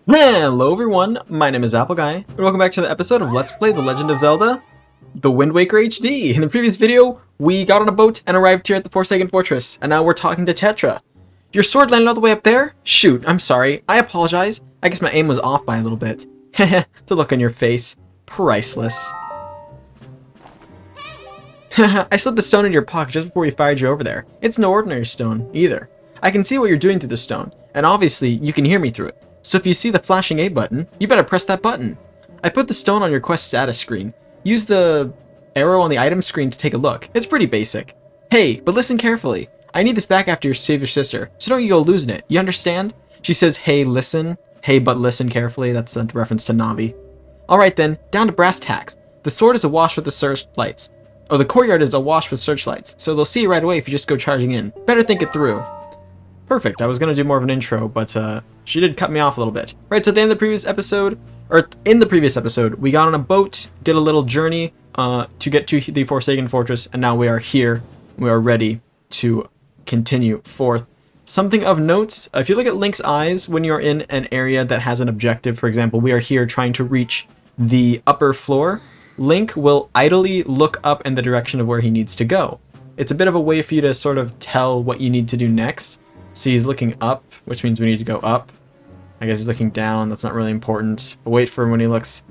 Hello everyone, my name is Apple Guy, and welcome back to the episode of Let's Play The Legend of Zelda, The Wind Waker HD. In the previous video, we got on a boat and arrived here at the Forsaken Fortress, and now we're talking to Tetra. Your sword landed all the way up there? Shoot, I'm sorry, I apologize. I guess my aim was off by a little bit. Heh, the look on your face. Priceless. I slipped the stone in your pocket just before we fired you over there. It's no ordinary stone, either. I can see what you're doing through the stone, and obviously, you can hear me through it. So if you see the flashing A button, you better press that button. I put the stone on your quest status screen. Use the arrow on the item screen to take a look. It's pretty basic. Hey, but listen carefully. I need this back after you save your sister, so don't you go losing it. You understand? She says, hey, listen. Hey, but listen carefully. That's a reference to Navi. Alright then, down to brass tacks. The sword is awash with the searchlights. Oh, the courtyard is awash with searchlights, so they'll see you right away if you just go charging in. Better think it through. Perfect. I was going to do more of an intro, but she did cut me off a little bit. Right, so at the end of the previous episode, we got on a boat, did a little journey to get to the Forsaken Fortress, and now we are here. We are ready to continue forth. Something of note, if you look at Link's eyes when you're in an area that has an objective, for example, we are here trying to reach the upper floor, Link will idly look up in the direction of where he needs to go. It's a bit of a way for you to sort of tell what you need to do next. See, he's looking up, which means we need to go up. I guess he's looking down. That's not really important. But wait for him when he looks.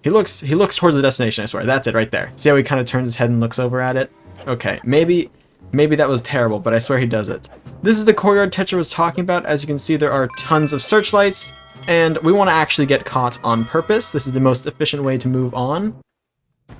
He looks towards the destination, I swear. That's it right there. See how he kind of turns his head and looks over at it? Okay, maybe that was terrible, but I swear he does it. This is the courtyard Tetra was talking about. As you can see, there are tons of searchlights, and we want to actually get caught on purpose. This is the most efficient way to move on,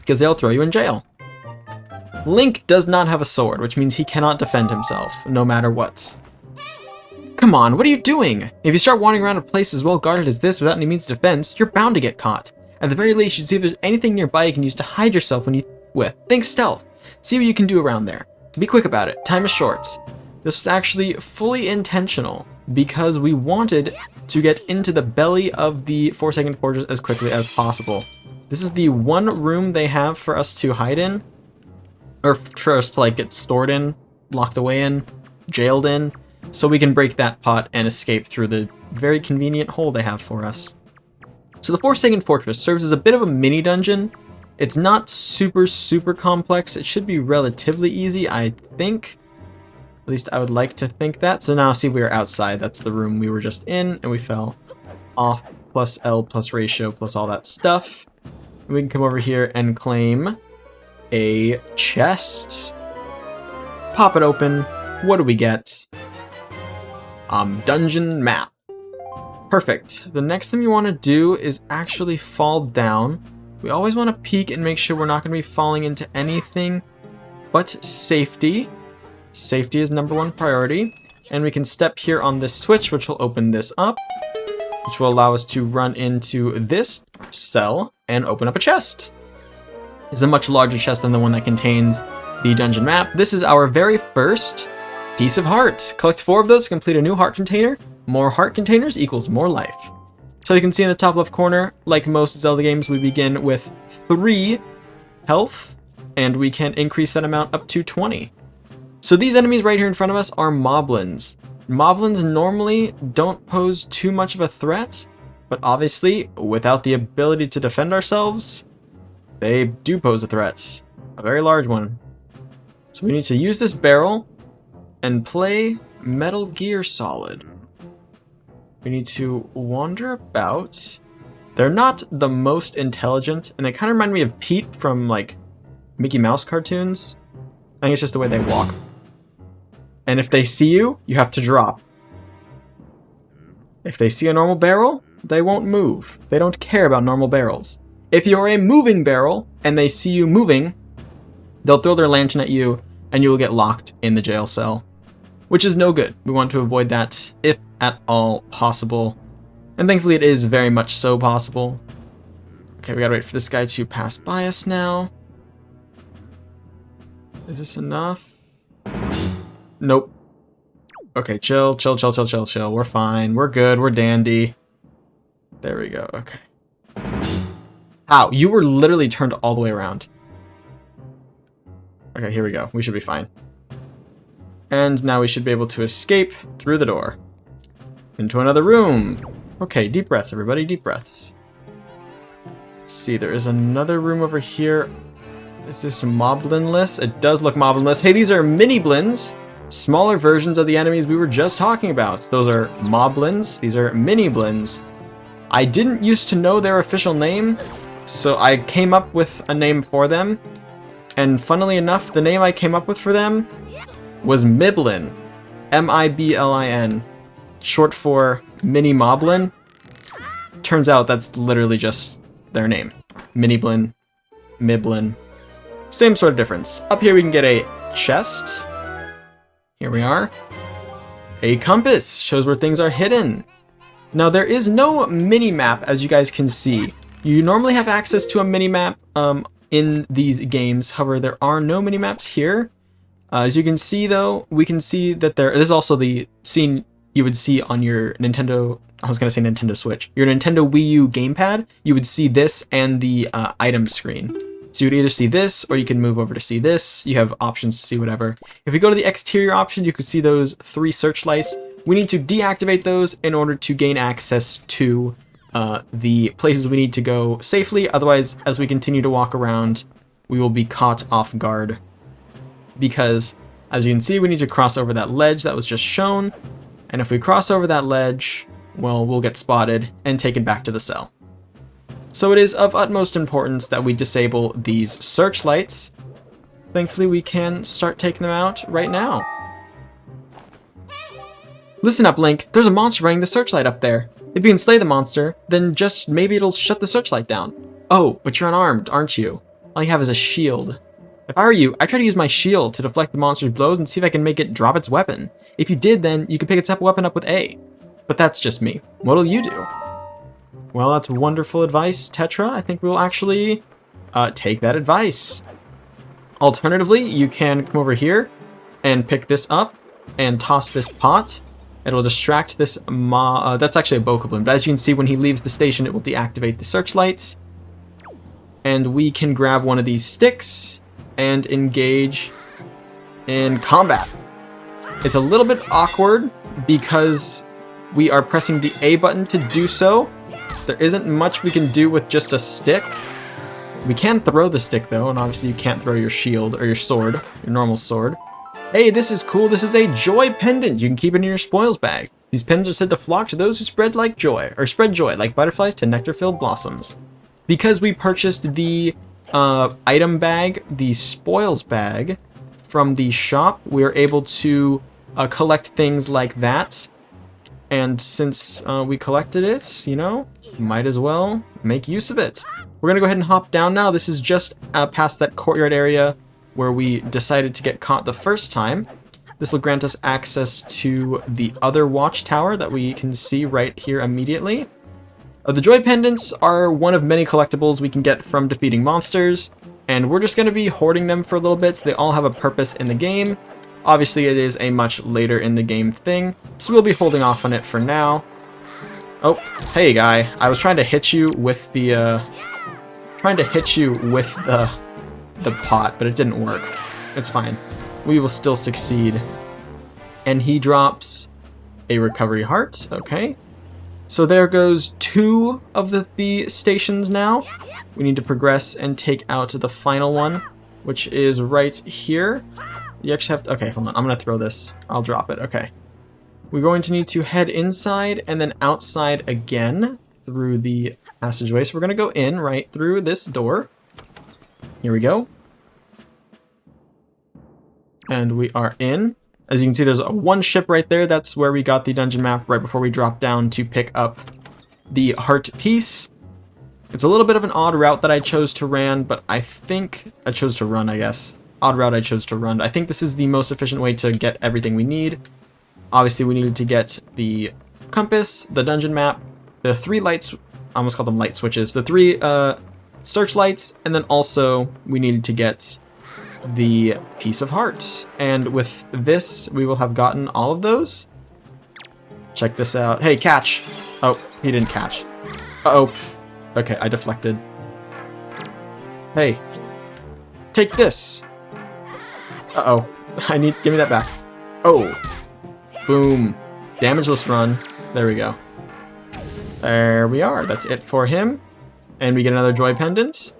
because they'll throw you in jail. Link does not have a sword, which means he cannot defend himself, no matter what. Come on, what are you doing? If you start wandering around a place as well guarded as this without any means of defense, you're bound to get caught. At the very least, you should see if there's anything nearby you can use to hide yourself with. Think stealth. See what you can do around there. Be quick about it. Time is short. This was actually fully intentional because we wanted to get into the belly of the Forsaken Fortress as quickly as possible. This is the one room they have for us to hide in, or for us to like get stored in, locked away in, jailed in. So we can break that pot and escape through the very convenient hole they have for us. So the Forsaken Fortress serves as a bit of a mini dungeon. It's not super complex. It should be relatively easy, I think. At least I would like to think that. So now see, we are outside. That's the room we were just in, and we fell off, plus L, plus ratio, plus all that stuff. We can come over here and claim a chest. Pop it open. What do we get? Dungeon map. Perfect. The next thing you want to do is actually fall down. We always want to peek and make sure we're not going to be falling into anything but safety. Safety is #1 priority. And we can step here on this switch, which will open this up, which will allow us to run into this cell and open up a chest. It's a much larger chest than the one that contains the dungeon map. This is our very first piece of heart. Collect 4 of those to complete a new heart container. More heart containers equals more life. So you can see in the top left corner, like most Zelda games, we begin with 3 health, and we can increase that amount up to 20. So these enemies right here in front of us are Moblins. Moblins normally don't pose too much of a threat, but obviously, without the ability to defend ourselves, they do pose a threat. A very large one. So we need to use this barrel and play Metal Gear Solid. We need to wander about. They're not the most intelligent, and they kind of remind me of Pete from, like, Mickey Mouse cartoons. I think it's just the way they walk. And if they see you, you have to drop. If they see a normal barrel, they won't move. They don't care about normal barrels. If you're a moving barrel, and they see you moving, they'll throw their lantern at you, and you will get locked in the jail cell. Which is no good. We want to avoid that if at all possible. And thankfully it is very much so possible. Okay, we gotta wait for this guy to pass by us now. Is this enough? Nope. Okay, chill. We're fine. We're good. We're dandy. There we go. Okay. Ow, you were literally turned all the way around. Okay, here we go. We should be fine. And now we should be able to escape through the door. Into another room. Okay, deep breaths, everybody, deep breaths. Let's see, there is another room over here. Is this Moblinless? It does look Moblinless. Hey, these are mini blins. Smaller versions of the enemies we were just talking about. Those are Moblins. These are mini blins. I didn't used to know their official name, so I came up with a name for them. And funnily enough, the name I came up with for them was Miblin. M-I-B-L-I-N. Short for Mini Moblin. Turns out that's literally just their name. Mini Blin. Miblin. Same sort of difference. Up here we can get a chest. Here we are. A compass. Shows where things are hidden. Now there is no mini-map, as you guys can see. You normally have access to a mini-map in these games. However, there are no mini-maps here. As you can see though, we can see that this is also the scene you would see on your Nintendo, I was going to say Nintendo Switch, your Nintendo Wii U GamePad. You would see this and the item screen. So you would either see this, or you can move over to see this. You have options to see whatever. If you go to the exterior option, you can see those 3 searchlights. We need to deactivate those in order to gain access to the places we need to go safely. Otherwise, as we continue to walk around, we will be caught off guard. Because, as you can see, we need to cross over that ledge that was just shown. And if we cross over that ledge, well, we'll get spotted and taken back to the cell. So it is of utmost importance that we disable these searchlights. Thankfully, we can start taking them out right now. Listen up, Link. There's a monster running the searchlight up there. If you can slay the monster, then just maybe it'll shut the searchlight down. Oh, but you're unarmed, aren't you? All you have is a shield. If I were you, I'd try to use my shield to deflect the monster's blows and see if I can make it drop its weapon. If you did, then you could pick its weapon up with A. But that's just me. What'll you do? Well, that's wonderful advice, Tetra. I think we'll actually take that advice. Alternatively, you can come over here and pick this up and toss this pot. It'll distract this that's actually a Bokoblin, but as you can see, when he leaves the station, it will deactivate the searchlights. And we can grab one of these sticks and engage in combat. It's a little bit awkward because we are pressing the A button to do so. There isn't much we can do with just a stick. We can throw the stick though, and obviously you can't throw your shield or your sword, your normal sword. Hey, this is cool. This is a joy pendant. You can keep it in your spoils bag. These pens are said to flock to those who spread joy like butterflies to nectar-filled blossoms. Because we purchased the item bag, the spoils bag, from the shop, we are able to collect things like that. And since we collected it, you know, might as well make use of it. We're going to go ahead and hop down now. This is just past that courtyard area where we decided to get caught the first time. This will grant us access to the other watchtower that we can see right here immediately. The Joy Pendants are one of many collectibles we can get from defeating monsters, and we're just going to be hoarding them for a little bit. They all have a purpose in the game. Obviously, it is a much later in the game thing, so we'll be holding off on it for now. Oh, hey guy, I was trying to hit you with the the pot, but it didn't work. It's fine. We will still succeed. And he drops a recovery heart. Okay. So there goes 2 of the stations now. We need to progress and take out the final one, which is right here. You actually have to... Okay, hold on. I'm going to throw this. I'll drop it. Okay. We're going to need to head inside and then outside again through the passageway. So we're going to go in right through this door. Here we go. And we are in. As you can see, there's one ship right there. That's where we got the dungeon map right before we dropped down to pick up the heart piece. It's a little bit of an odd route that I chose to run, but I think I chose to run, I guess. Odd route I chose to run. I think this is the most efficient way to get everything we need. Obviously, we needed to get the compass, the dungeon map, the 3 lights, I almost call them light switches, the 3 searchlights, and then also we needed to get the piece of heart. And with this, we will have gotten all of those. Check this out. Hey, catch! Oh, he didn't catch. Uh-oh. Okay, I deflected. Hey. Take this! Uh-oh. Give me that back. Oh. Boom. Damageless run. There we go. There we are. That's it for him. And we get another joy pendant.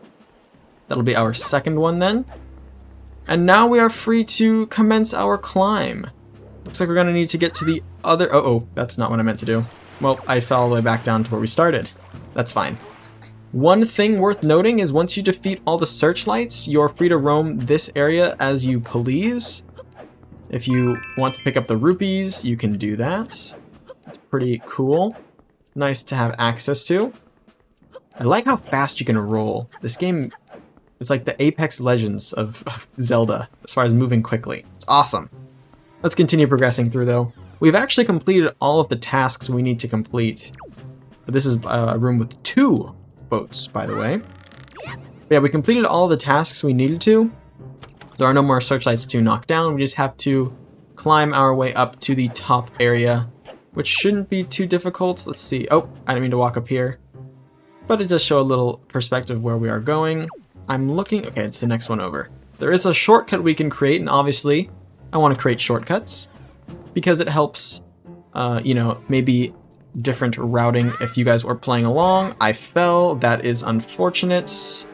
That'll be our second one then. And now we are free to commence our climb. Looks like we're going to need to get to the other... Oh, that's not what I meant to do. Well, I fell all the way back down to where we started. That's fine. One thing worth noting is once you defeat all the searchlights, you're free to roam this area as you please. If you want to pick up the rupees, you can do that. It's pretty cool. Nice to have access to. I like how fast you can roll. This game is like the Apex Legends of Zelda as far as moving quickly. It's awesome. Let's continue progressing through though. We've actually completed all of the tasks we need to complete. This is a room with 2 boats, by the way. But yeah, we completed all of the tasks we needed to. There are no more searchlights to knock down. We just have to climb our way up to the top area, which shouldn't be too difficult. Let's see. Oh, I didn't mean to walk up here. But it does show a little perspective where we are going. I'm looking... Okay, it's the next one over. There is a shortcut we can create, and obviously I want to create shortcuts because it helps, you know, maybe different routing if you guys were playing along. I fell. That is unfortunate.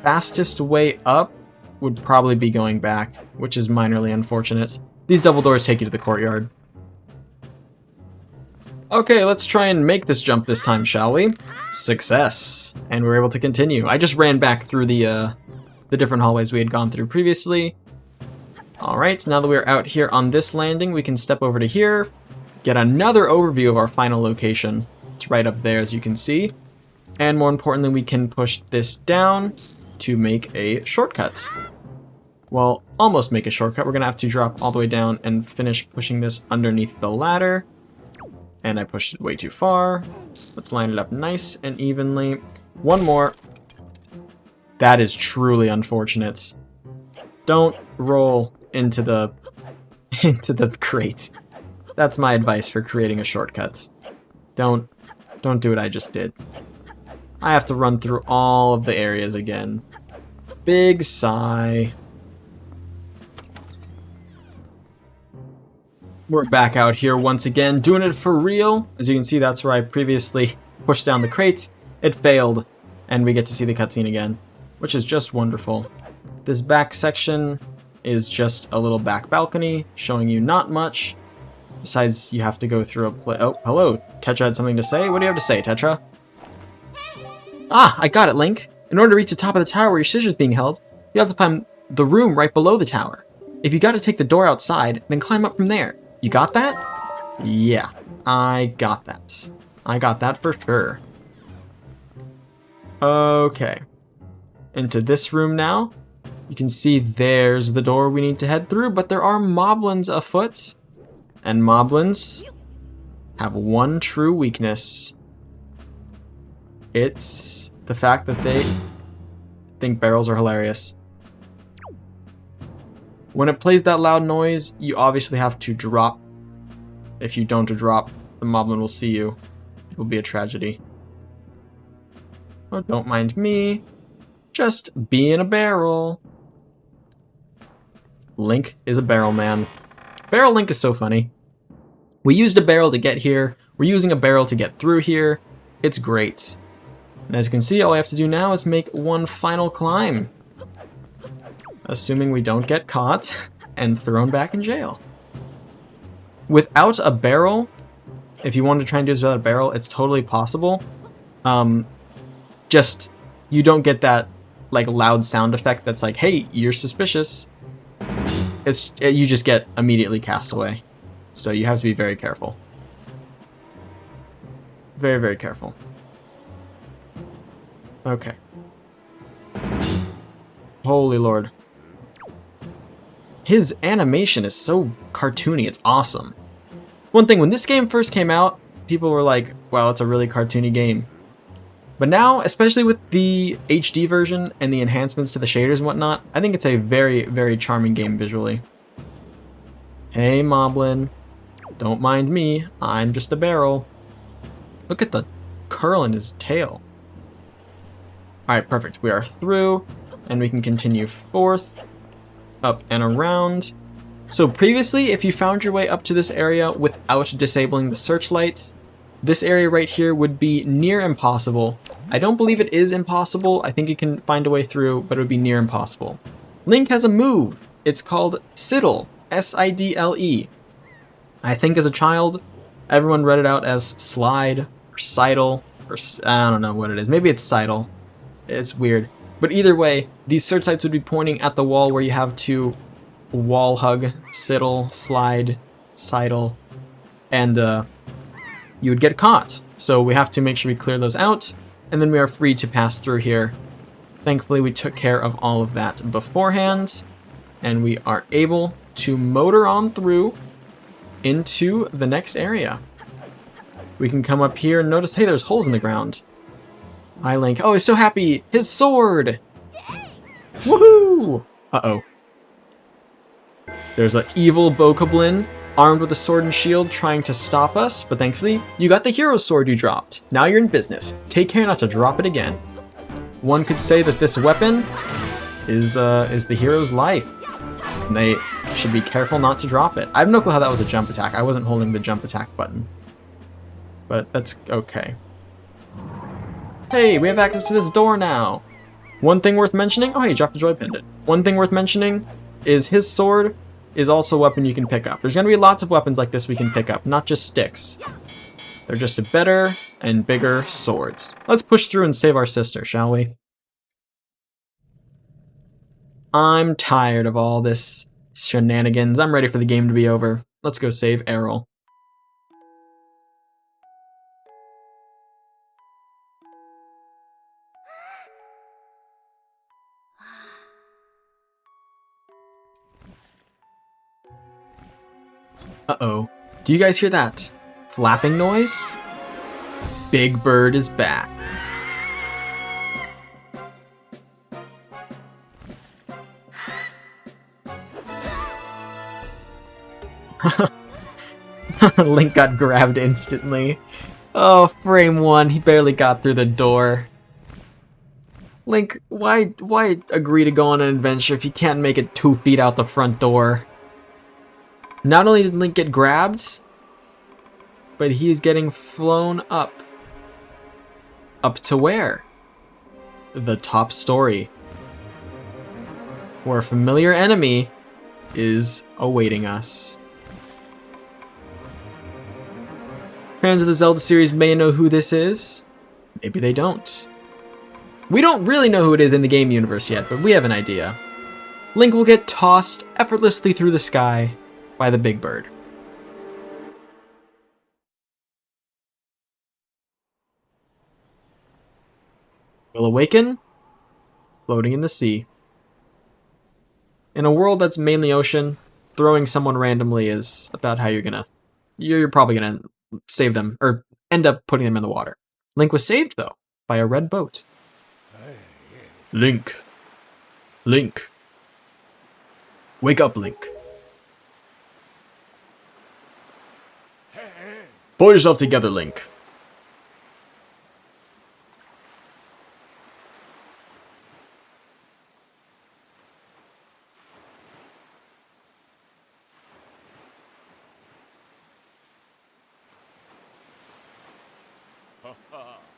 Fastest way up would probably be going back, which is minorly unfortunate. These double doors take you to the courtyard. Okay, let's try and make this jump this time, shall we? Success! And we're able to continue. I just ran back through the different hallways we had gone through previously. Alright, now that we're out here on this landing, we can step over to here, get another overview of our final location. It's right up there, as you can see. And more importantly, we can push this down to make a shortcut. Well, almost make a shortcut. We're going to have to drop all the way down and finish pushing this underneath the ladder. And I pushed it way too far. Let's line it up nice and evenly. One more. That is truly unfortunate. Don't roll into the crate. That's my advice for creating a shortcut. Don't do what I just did. I have to run through all of the areas again. Big sigh. We're back out here once again, doing it for real. As you can see, that's where I previously pushed down the crate. It failed, and we get to see the cutscene again, which is just wonderful. This back section is just a little back balcony, showing you not much. Besides, you have to go through a oh, hello. Tetra had something to say. What do you have to say, Tetra? Ah, I got it, Link. In order to reach the top of the tower where your sister's being held, you have to find the room right below the tower. If you got to take the door outside, then climb up from there. You got that? Yeah, I got that. I got that for sure. Okay. Into this room now. You can see there's the door we need to head through, but there are moblins afoot. And moblins have one true weakness. It's the fact that they think barrels are hilarious. When it plays that loud noise, you obviously have to drop. If you don't drop, the moblin will see you. It will be a tragedy. Oh, don't mind me. Just being a barrel. Link is a barrel man. Barrel Link is so funny. We used a barrel to get here. We're using a barrel to get through here. It's great. And as you can see, all I have to do now is make one final climb. Assuming we don't get caught and thrown back in jail. Without a barrel, if you wanted to try and do this without a barrel, it's totally possible. Just, you don't get that like loud sound effect that's like, hey, you're suspicious. You just get immediately cast away. So you have to be very careful. Very, very careful. Okay. Holy Lord. His animation is so cartoony, it's awesome. One thing, when this game first came out, people were like, wow, it's a really cartoony game. But now, especially with the HD version and the enhancements to the shaders and whatnot, I think it's a very, very charming game visually. Hey, Moblin. Don't mind me, I'm just a barrel. Look at the curl in his tail. Alright, perfect. We are through, and we can continue forth, up and around. So previously, if you found your way up to this area without disabling the searchlights, This area right here would be near impossible. I don't believe it is impossible. I think you can find a way through, but it would be near impossible. Link has a move. It's called Sidle. S-I-D-L-E. I think as a child, everyone read it out as slide or sidle or I don't know what it is. Maybe it's sidle. It's weird. But either way, these search lights would be pointing at the wall where you have to wall hug, sidle, slide, sidle, and you would get caught. So we have to make sure we clear those out, and then we are free to pass through here. Thankfully, we took care of all of that beforehand, and we are able to motor on through into the next area. We can come up here and notice, hey, there's holes in the ground. Hi, Link. Oh, he's so happy. His sword! Woohoo! Uh-oh. There's an evil Bokoblin armed with a sword and shield trying to stop us, but thankfully, you got the hero sword you dropped. Now you're in business. Take care not to drop it again. One could say that this weapon is the hero's life. And they should be careful not to drop it. I have no clue how that was a jump attack. I wasn't holding the jump attack button. But that's okay. Hey, we have access to this door now. One thing worth mentioning, oh, he dropped a joy pendant. One thing worth mentioning is his sword is also a weapon you can pick up. There's going to be lots of weapons like this we can pick up, not just sticks. They're just better and bigger swords. Let's push through and save our sister, shall we? I'm tired of all this shenanigans. I'm ready for the game to be over. Let's go save Errol. Uh-oh. Do you guys hear that flapping noise? Big Bird is back. Link got grabbed instantly. Oh, frame one, he barely got through the door. Link, why agree to go on an adventure if you can't make it 2 feet out the front door? Not only did Link get grabbed, but he's getting flown up. Up to where? The top story. Where a familiar enemy is awaiting us. Fans of the Zelda series may know who this is. Maybe they don't. We don't really know who it is in the game universe yet, but we have an idea. Link will get tossed effortlessly through the sky by the Big Bird. Will awaken, floating in the sea. In a world that's mainly ocean, throwing someone randomly is about how you're probably gonna save them, or end up putting them in the water. Link was saved, though, by a red boat. Link. Link. Wake up, Link. Pull yourself together, Link.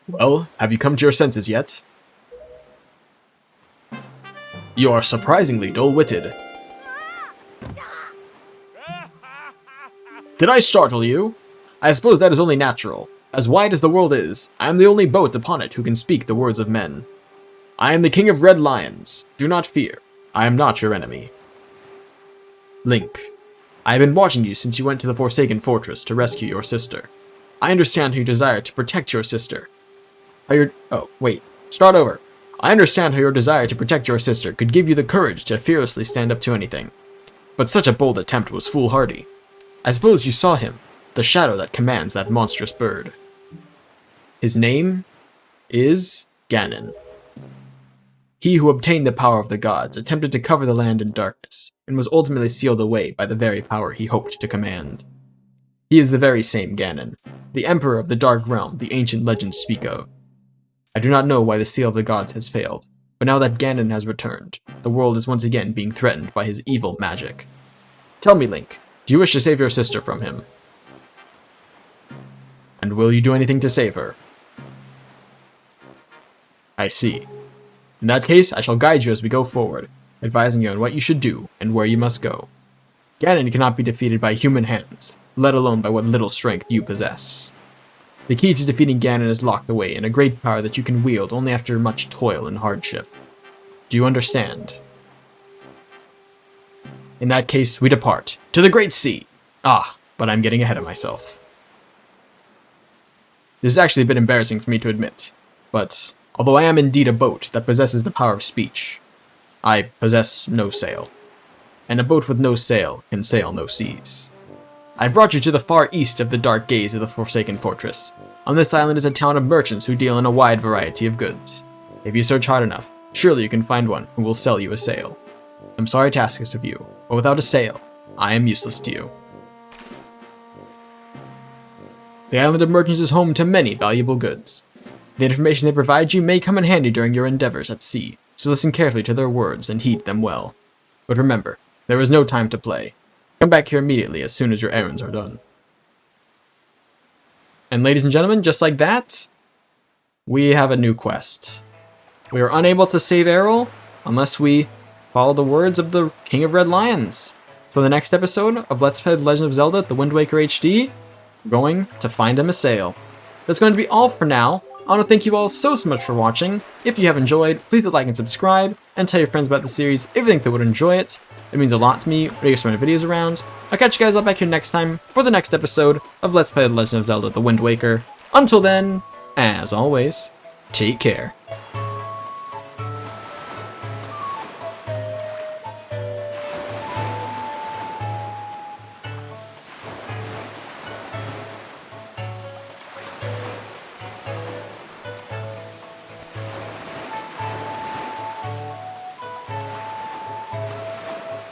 Well, have you come to your senses yet? You are surprisingly dull-witted. Did I startle you? I suppose that is only natural. As wide as the world is, I am the only boat upon it who can speak the words of men. I am the King of Red Lions. Do not fear. I am not your enemy. Link, I have been watching you since you went to the Forsaken Fortress to rescue your sister. I understand how you desire to protect your sister. Start over. I understand how your desire to protect your sister could give you the courage to fearlessly stand up to anything. But such a bold attempt was foolhardy. I suppose you saw him, the shadow that commands that monstrous bird. His name is Ganon. He who obtained the power of the gods attempted to cover the land in darkness, and was ultimately sealed away by the very power he hoped to command. He is the very same Ganon, the Emperor of the Dark Realm the ancient legends speak of. I do not know why the seal of the gods has failed, but now that Ganon has returned, the world is once again being threatened by his evil magic. Tell me, Link, do you wish to save your sister from him? And will you do anything to save her? I see. In that case, I shall guide you as we go forward, advising you on what you should do and where you must go. Ganon cannot be defeated by human hands, let alone by what little strength you possess. The key to defeating Ganon is locked away in a great power that you can wield only after much toil and hardship. Do you understand? In that case, we depart. To the Great Sea! Ah, but I'm getting ahead of myself. This is actually a bit embarrassing for me to admit, but although I am indeed a boat that possesses the power of speech, I possess no sail. And a boat with no sail can sail no seas. I brought you to the far east of the dark gaze of the Forsaken Fortress. On this island is a town of merchants who deal in a wide variety of goods. If you search hard enough, surely you can find one who will sell you a sail. I'm sorry to ask this of you, but without a sail, I am useless to you. The island of merchants is home to many valuable goods. The information they provide you may come in handy during your endeavors at sea, so listen carefully to their words and heed them well. But remember, there is no time to play. Come back here immediately as soon as your errands are done. And ladies and gentlemen, just like that, we have a new quest. We are unable to save Errol unless we follow the words of the King of Red Lions. So in the next episode of Let's Play Legend of Zelda, The Wind Waker HD, we're going to find him a sail. That's going to be all for now. I want to thank you all so much for watching. If you have enjoyed, please hit like and subscribe, and tell your friends about the series if you think they would enjoy it. It means a lot to me when you spread my videos around. I'll catch you guys all back here next time for the next episode of Let's Play The Legend of Zelda The Wind Waker. Until then, as always, take care.